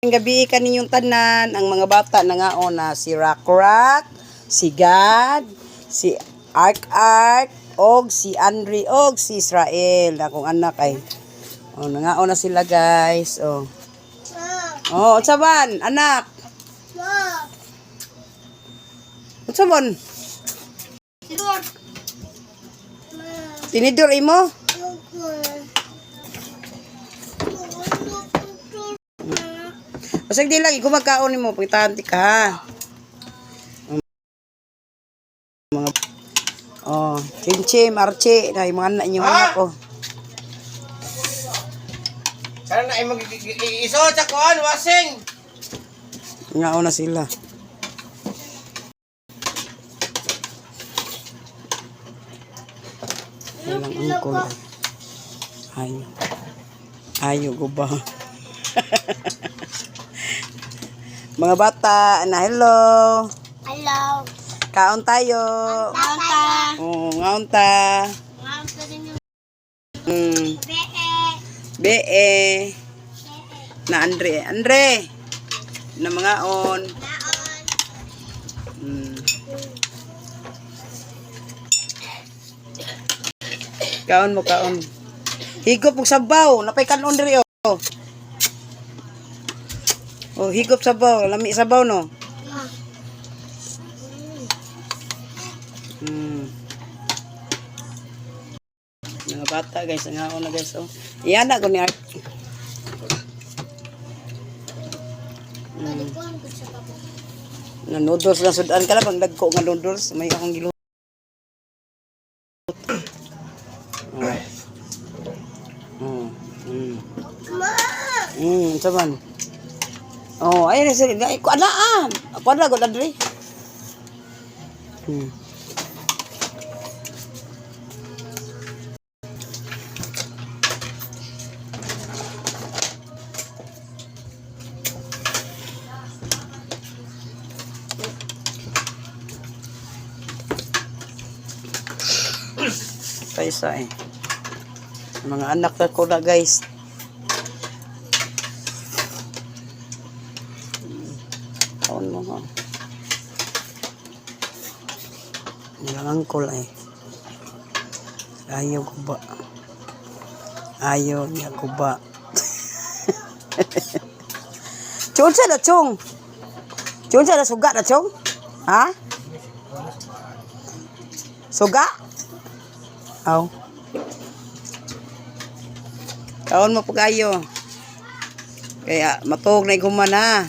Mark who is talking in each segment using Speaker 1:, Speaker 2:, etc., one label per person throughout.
Speaker 1: Gabi kaninyong tanan ang mga bata na nga na si Rock, si Gad, si Ark, og si Andre, og si Israel na akong anak ay. Oh, nangaon na sila guys. Oh. Oh, unsaban, anak? Unsaban? Tinidor imo? Basag di lang, ikaw magkaon mo, pagtahanti ka ha. Mga, oh, Chim, Archie, na yung mga anak niyo anak ko.
Speaker 2: Sana na iso sa kuan, wasing.
Speaker 1: Ngaon na sila. Walang angkol. Ayo guba. Mga bata, na hello.
Speaker 3: Hello.
Speaker 1: Kaon tayo.
Speaker 3: Kaon ta.
Speaker 1: Oo, ngaon ta.
Speaker 3: Ngaon ta din yung bee.
Speaker 1: Bee. Na Andre. Na mga on. Kaon mo, kaon. Higop og sabaw. Napay kanon diri oh. Oh, higop sabaw. Lami sabaw no. Mga bata guys, ngaon na guys oh. Iyan na ko ni Art. Na noodles lang sudan ka lang pag dagko nga noodles, may akong giluto. Saman. Oh, ayun sa ko ana ah. Ako na ko dadri. Paisa eh. Mga anak na ko na guys. Taon mo ha. Nilang angkol eh. Ayaw ko ba? Ayaw niya ko ba? Chong sa na chong. Chong sa na suga na chong. Ha? Suga? Aw. Kaon mo pagayo. Kaya matog na iguman na.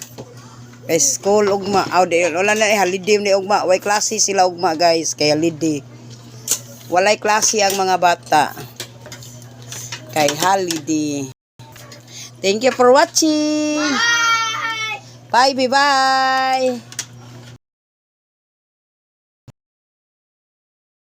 Speaker 1: Kay school ugma. Aw di wala na holiday ni ugma. Way klase sila ugma guys. Kaya holiday. Walay klase ang mga bata. Kay holiday. Thank you for watching. Bye. Bye.